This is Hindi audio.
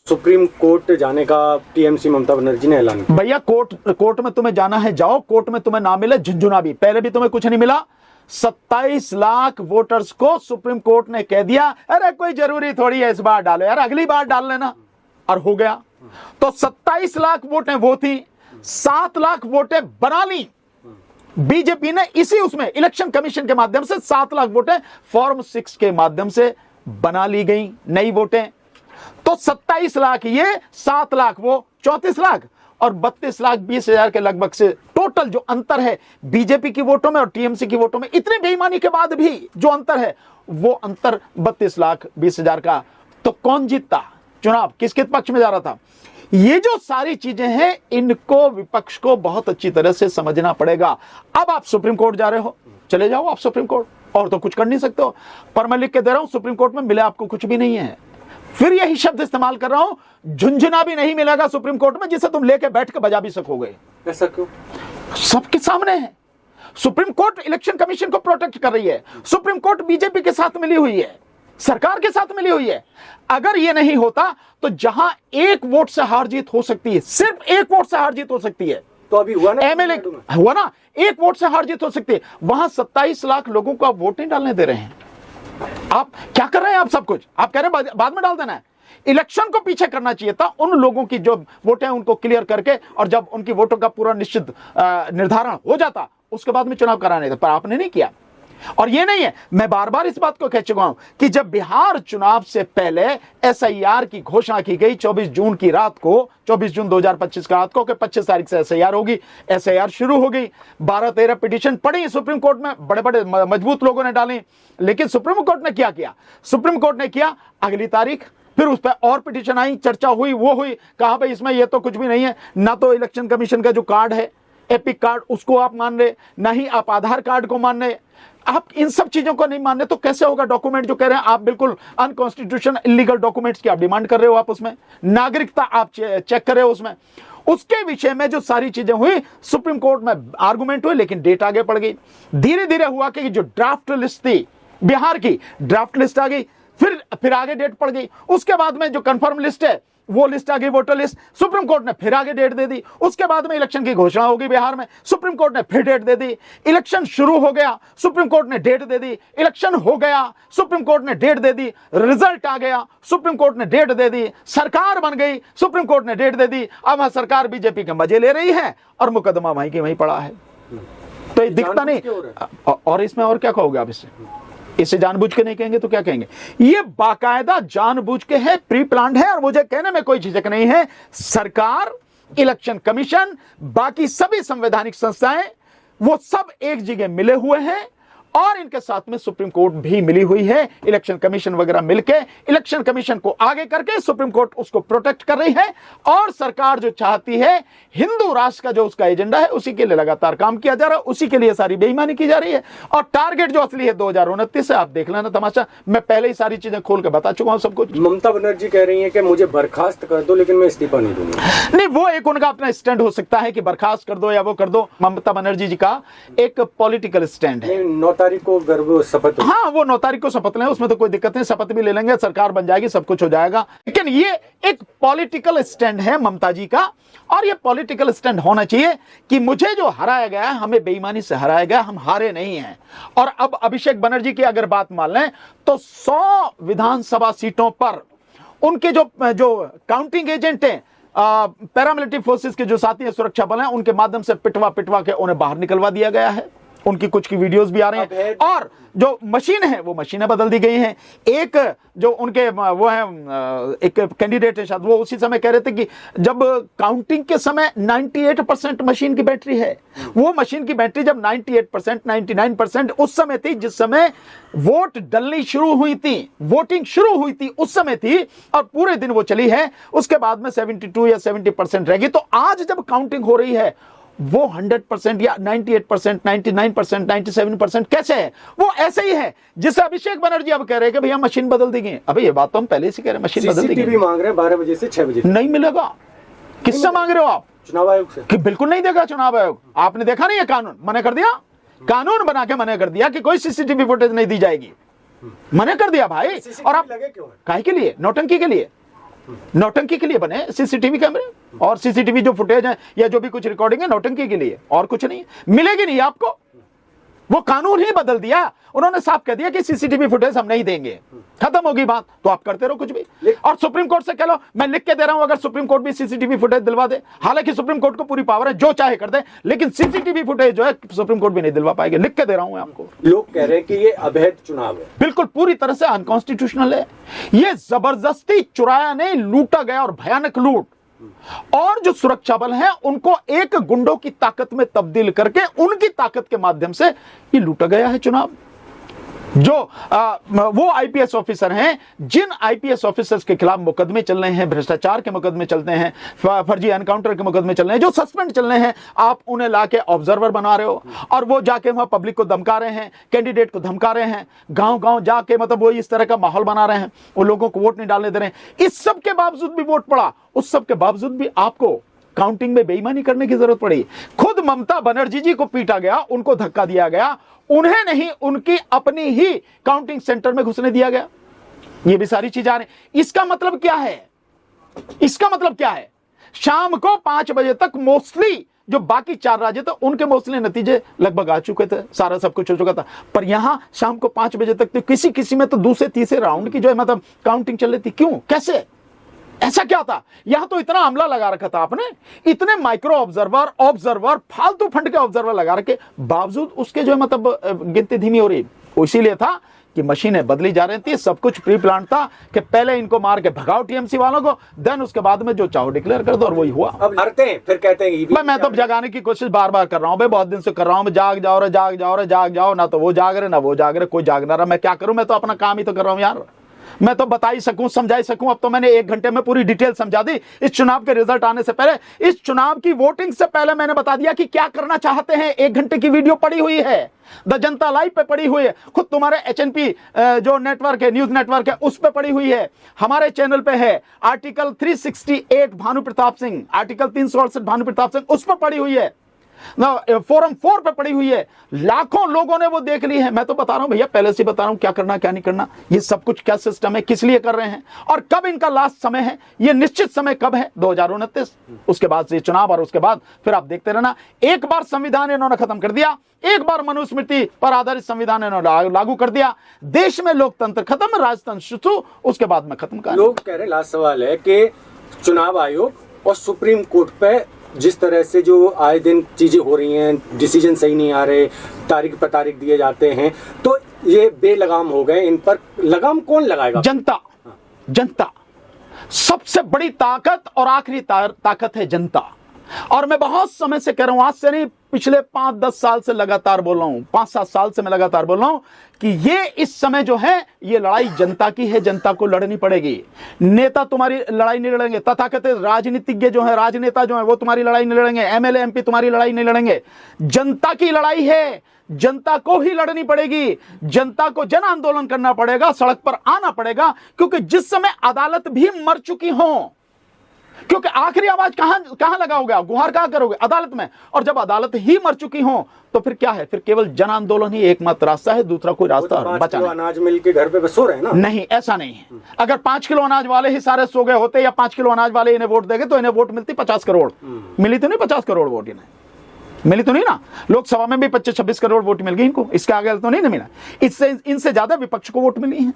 सुप्रीम कोर्ट जाने का टीएमसी ममता बनर्जी ने ऐलान किया। भैया कोर्ट में तुम्हें जाना है जाओ, कोर्ट में तुम्हें ना मिले झुंझुना भी, पहले भी तुम्हें कुछ नहीं मिला। 27 लाख वोटर्स को सुप्रीम कोर्ट ने कह दिया अरे कोई जरूरी थोड़ी है इस बार डालो यार, अगली बार डाल लेना, और हो गया। तो 27 लाख वोटें वो थी, 7 लाख वोटें बना ली बीजेपी ने इसी उसमें इलेक्शन कमीशन के माध्यम से। 7 लाख वोटें फॉर्म 6 के माध्यम से बना ली गई नई वोटें। तो 27 लाख ये, 7 लाख वो, 34 लाख और 32 लाख 20 हजार के लगभग से टोटल जो अंतर है बीजेपी की वोटों में और टीएमसी की वोटों में, इतनी बेईमानी के बाद भी जो अंतर है वो अंतर 32 लाख 20 हजार का। तो कौन जीतता चुनाव, किसके पक्ष में जा रहा था? ये जो सारी चीजें हैं इनको विपक्ष को बहुत अच्छी तरह से समझना पड़ेगा। अब आप सुप्रीम कोर्ट जा रहे हो, चले जाओ आप सुप्रीम कोर्ट, और तो कुछ कर नहीं सकते हो। पर मैं लिख के दे रहा हूं सुप्रीम कोर्ट में मिले आपको कुछ भी नहीं है। फिर यही शब्द इस्तेमाल कर रहा हूं, झुंझुना भी नहीं मिलेगा सुप्रीम कोर्ट में जिसे तुम लेके बैठ के बजा भी सकोगे। ऐसा क्यों? सबके सामने है। सुप्रीम कोर्ट इलेक्शन कमीशन को प्रोटेक्ट कर रही है, सुप्रीम कोर्ट बीजेपी के साथ मिली हुई है, सरकार के साथ मिली हुई है। अगर यह नहीं होता तो जहां एक वोट से हार जीत हो सकती है, सिर्फ एक वोट से हार जीत हो सकती है, तो अभी हुआ ना, एमएलए हुआ ना, एक वोट से हार जीत हो सकती है, वहां 27 लाख लोगों को आप वोट नहीं डालने दे रहे हैं। आप क्या कर रहे हैं? आप सब कुछ आप कह रहे हैं बाद में डाल देना है। इलेक्शन को पीछे करना चाहिए था, उन लोगों की जो वोटें उनको क्लियर करके, और जब उनकी वोटों का पूरा निश्चित निर्धारण हो जाता उसके बाद में चुनाव कराने थे, पर आपने नहीं किया। और ये नहीं है, मैं बार बार इस बात को कह चुका हूं कि जब बिहार चुनाव से पहले एसआईआर की घोषणा की गई 24 जून की रात को, 24 जून 2025 की रात को कि 25 तारीख से एसआईआर होगी, एसआईआर शुरू हो गई। 12-13 पिटीशन पड़ी सुप्रीम कोर्ट में, बड़े बड़े मजबूत लोगों ने डाली, लेकिन सुप्रीम कोर्ट ने क्या किया? सुप्रीम कोर्ट ने किया अगली तारीख, फिर उस पर और पिटीशन आई, चर्चा हुई, वो हुई, कहा भाई इसमें ये तो कुछ भी नहीं है, ना तो इलेक्शन कमीशन का जो कार्ड है एपिक कार्ड उसको आप मान रहे, ना ही आप आधार कार्ड को मान रहे। आप इन सब चीजों को नहीं मानने तो कैसे होगा? डॉक्यूमेंट जो कह रहे हैं आप बिल्कुल अनकॉन्स्टिट्यूशनल इलीगल डॉक्यूमेंट्स की आप डिमांड कर रहे हो, आप उसमें नागरिकता आप चेक कर रहे हो उसमें। उसके विषय में जो सारी चीजें हुई सुप्रीम कोर्ट में आर्गुमेंट हुए, लेकिन डेट आगे पड़ गई। धीरे धीरे हुआ कि जो ड्राफ्ट लिस्ट थी बिहार की, ड्राफ्ट लिस्ट आ गई, फिर आगे डेट पड़ गई। उसके बाद में जो कंफर्म लिस्ट है वो लिस्ट आ गई, वोटर लिस्ट, सुप्रीम कोर्ट ने फिर आगे डेट दे दी। उसके बाद में इलेक्शन की घोषणा होगी बिहार में, सुप्रीम कोर्ट ने फिर डेट दे दी। इलेक्शन शुरू हो गया, सुप्रीम कोर्ट ने डेट दे दी। इलेक्शन हो गया, सुप्रीम कोर्ट ने डेट दे दी। रिजल्ट आ गया, सुप्रीम कोर्ट ने डेट दे दी। सरकार बन गई, सुप्रीम कोर्ट ने डेट दे दी। अब सरकार बीजेपी के मजे ले रही है और मुकदमा वहीं की वहीं पड़ा है। तो ये दिखता नहीं। और इसमें और क्या कहोगे आप? इसे जानबूझ के नहीं कहेंगे तो क्या कहेंगे? ये बाकायदा जानबूझ के है, प्री प्लान्ड है, और मुझे कहने में कोई झिझक नहीं है। सरकार, इलेक्शन कमीशन, बाकी सभी संवैधानिक संस्थाएं, वो सब एक जगह मिले हुए हैं और इनके साथ में सुप्रीम कोर्ट भी मिली हुई है। इलेक्शन कमीशन वगैरह मिलके इलेक्शन कमीशन को आगे करके सुप्रीम कोर्ट उसको प्रोटेक्ट कर रही है। और सरकार जो चाहती है हिंदू राष्ट्र का जो उसका एजेंडा है उसी के लिए लगातार काम किया जा रहा है, उसी के लिए सारी बेईमानी की जा रही है। और टारगेट जो असली है 2029 है, आप देख लेना तमाशा। मैं पहले ही सारी चीजें खोल के बता चुका हूं सब कुछ। ममता बनर्जी कह रही है कि मुझे बर्खास्त कर दो लेकिन मैं इस्तीफा नहीं दूंगी। नहीं, वो एक उनका अपना स्टैंड हो सकता है कि बर्खास्त कर दो या वो कर दो। ममता बनर्जी जी का एक पॉलिटिकल स्टैंड है। 9 तारीख को गर्भ शपथ, हाँ वो 9 तारीख को शपथ लें, उसमें तो कोई दिक्कत नहीं, शपथ भी ले लेंगे, सरकार बन जाएगी, सब कुछ हो जाएगा। लेकिन ये एक पॉलिटिकल स्टैंड है ममता जी का, और ये पॉलिटिकल स्टैंड होना चाहिए कि मुझे जो हराया गया है, हमें बेईमानी से हराया गया, हम हारे नहीं हैं। और अब अभिषेक बनर्जी की अगर बात मान लें तो 100 विधानसभा सीटों पर उनके जो काउंटिंग एजेंट हैं, पैरामिलिट्री फोर्सेस के जो साथी हैं, सुरक्षा बल हैं, उनके माध्यम से पिटवा के उन्हें बाहर निकलवा दिया गया है। उनकी कुछ की वीडियोस भी आ रहे हैं। और जो मशीन है वो मशीनें बदल दी गई हैं। एक जो उनके वो है एक कैंडिडेट है शायद, वो उसी समय कह रहे थे कि जब काउंटिंग के समय 98% मशीन की बैटरी है, वो मशीन की बैटरी जब 98% 99% उस समय थी जिस समय वोट डलनी शुरू हुई थी, वोटिंग शुरू हुई थी उस समय थी, और पूरे दिन वो चली है। उसके बाद में 72 या 70% रहेगी। तो आज जब काउंटिंग हो रही है वो 100% या 98%, 99%, 97% कैसे है? वो ऐसे ही है जिससे अभिषेक बनर्जी अब कह रहे हैं कि भैया मशीन बदल दी गई। अबे ये बात तो हम पहले से कह रहे हैं, मशीन बदल दी गई। सीसीटीवी मांग रहे हैं 12 बजे से 6 बजे। नहीं मिलेगा। किससे मांग रहे हो आप? चुनाव आयोग से। कि बिल्कुल नहीं देगा चुनाव आयोग। आपने देखा नहीं है कानून? मना कर दिया, कानून बना के मना कर दिया कि कोई सीसीटीवी फुटेज नहीं दी जाएगी। मना कर दिया भाई। और आप लगे क्यों? काहे के लिए? नौटंकी के लिए। नौटंकी के लिए बने सीसीटीवी कैमरे, और सीसीटीवी जो फुटेज है या जो भी कुछ रिकॉर्डिंग है नौटंकी के लिए, और कुछ नहीं मिलेगी नहीं आपको। वो कानून ही बदल दिया, उन्होंने साफ कह दिया कि सीसीटीवी फुटेज हम नहीं देंगे, खत्म होगी बात। तो आप करते रहो कुछ भी, और सुप्रीम कोर्ट से कह लो मैं लिख के दे रहा हूं, अगर सुप्रीम कोर्ट भी सीसीटीवी फुटेज दिलवा दे, हालांकि सुप्रीम कोर्ट को पूरी पावर है, जो चाहे कर दे, लेकिन सीसीटीवी फुटेज जो है सुप्रीम कोर्ट भी नहीं दिलवा पाएगी, लिख के दे रहा हूं आपको। लोग कह रहे हैं कि ये अवैध चुनाव है, बिल्कुल पूरी तरह से अनकॉन्स्टिट्यूशनल है। ये जबरदस्ती चुराया नहीं, लूटा गया, और भयानक लूट। और जो सुरक्षा बल हैं उनको एक गुंडों की ताकत में तब्दील करके उनकी ताकत के माध्यम से ये लूटा गया है चुनाव। जो वो आईपीएस ऑफिसर हैं, जिन आईपीएस ऑफिसर्स के खिलाफ मुकदमे चल रहे हैं, भ्रष्टाचार के मुकदमे चलते हैं, फर्जी एनकाउंटर के मुकदमे चल रहे हैं, जो सस्पेंड चल रहे हैं, आप उन्हें लाके ऑब्जर्वर बना रहे हो, और वो जाके वहां पब्लिक को धमका रहे हैं, कैंडिडेट को धमका रहे हैं, गांव-गांव जाके मतलब वो इस तरह का माहौल बना रहे हैं, वो लोगों को वोट नहीं डालने दे रहे हैं। इस सब के बावजूद भी वोट पड़ा, उस सब के बावजूद भी आपको काउंटिंग में बेईमानी करने की जरूरत पड़ी। खुद ममता बनर्जी जी को पीटा गया, उनको धक्का दिया गया, उन्हें नहीं, उनकी अपनी ही काउंटिंग सेंटर में घुसने दिया गया। ये भी सारी चीजें आ रही। इसका मतलब क्या है? इसका मतलब क्या है? शाम को 5 बजे तक मोस्टली जो बाकी 4 राज्य थे उनके मोस्टली नतीजे लगभग आ चुके थे, सारा सब कुछ हो चुका था। पर यहां शाम को 5 बजे तक तो किसी में तो दूसरे तीसरे राउंड की जो है मतलब काउंटिंग चल रही थी। क्यों? कैसे? ऐसा क्या था? यहां तो इतना अमला लगा रखा था आपने, इतने माइक्रो ऑब्जर्वर फालतू फंड के ऑब्जर्वर लगा रखे, बावजूद उसके जो है मतलब गिनती धीमी हो रही। इसीलिए था कि मशीनें बदली जा रही थी, सब कुछ प्री प्लान था कि पहले इनको मार के भगाओ टीएमसी वालों को, देन उसके बाद में जो चाहो डिक्लेयर कर दो, और वही हुआ। अब हारते हैं फिर कहते हैं मैं तो जगाने की कोशिश बार बार कर रहा हूं भाई, बहुत दिन से कर रहा हूं। मैं जाग जाओ रे, जाग जाओ रे, जाग जाओ। ना तो वो जाग रहे, ना वो जाग रहे, कोई जाग ना रहा। मैं क्या करूं? मैं तो अपना काम ही तो कर रहा हूं यार। मैं तो बता ही सकूं, समझा ही सकूं। अब तो मैंने 1 घंटे में पूरी डिटेल समझा दी। इस चुनाव के रिजल्ट आने से पहले, इस चुनाव की वोटिंग से पहले मैंने बता दिया कि क्या करना चाहते हैं। 1 घंटे की वीडियो पड़ी हुई है, द जनता लाइव पे पड़ी हुई है, खुद तुम्हारे HNP जो नेटवर्क है, न्यूज नेटवर्क है, उस पे पड़ी हुई है, हमारे चैनल पे है। आर्टिकल 368 भानु प्रताप सिंह, आर्टिकल 368 भानु प्रताप सिंह, उस पर पड़ी हुई है, फोरम 4 पे पड़ी हुई है। लाखों लोगों ने वो देख ली है। मैं तो बता रहा हूं भैया, पहले से बता रहा हूं क्या करना क्या नहीं करना, ये सब कुछ क्या सिस्टम है, किस लिए कर रहे हैं, और कब इनका लास्ट समय है। ये निश्चित समय कब है? 2029, उसके बाद से चुनाव, और उसके बाद फिर आप देखते रहना। एक बार संविधान इन्होंने खत्म कर दिया, एक बार मनुस्मृति पर आधारित संविधान इन्होंने लागू कर दिया, देश में लोकतंत्र खत्म, राजतंत्र शुरू, उसके बाद में खत्म कर। लोग कह रहे, लास्ट सवाल है कि चुनाव आयोग और सुप्रीम कोर्ट पे जिस तरह से जो आए दिन चीजें हो रही हैं, डिसीजन सही नहीं आ रहे, तारीख पर तारीख दिए जाते हैं, तो ये बेलगाम हो गए। इन पर लगाम कौन लगाएगा? जनता। जनता सबसे बड़ी ताकत और आखिरी ताकत है जनता। और मैं बहुत समय से कह रहा हूं, आज से नहीं, पिछले 5-10 साल से लगातार बोल रहा हूं, 5-7 साल से मैं लगातार बोल रहा हूं कि ये इस समय जो है ये लड़ाई जनता की है, जनता को लड़नी पड़ेगी। नेता तुम्हारी लड़ाई नहीं लड़ेंगे, तथाकथित राजनीतिज्ञ जो है, राजनेता जो है, वो तुम्हारी लड़ाई नहीं लड़ेंगे, MLA MP तुम्हारी लड़ाई नहीं लड़ेंगे। जनता की लड़ाई है, जनता को ही लड़नी पड़ेगी, जनता को जन आंदोलन करना पड़ेगा, सड़क पर आना पड़ेगा। क्योंकि जिस समय अदालत भी मर चुकी हो, क्योंकि आखिरी आवाज कहां लगाओगे आप, गुहार कहां करोगे? अदालत में। और जब अदालत ही मर चुकी हो तो फिर क्या है? फिर केवल जन आंदोलन ही एकमात्र रास्ता है, दूसरा कोई रास्ता बचा नहीं। अनाज मिल के घर पे सो रहे हैं ना? नहीं, ऐसा नहीं है। अगर 5 किलो अनाज वाले ही सारे सो गए होते, या 5 किलो अनाज वाले इन्हें वोट देंगे, तो इन्हें वोट मिलती 50 करोड़। मिली तो नहीं 50 करोड़ वोट, इन्हें मिली तो नहीं ना। लोकसभा में भी 25-26 करोड़ वोट मिल गई इनको, इसके आगे तो नहीं ना मिला। इससे इनसे ज्यादा विपक्ष को वोट मिली है।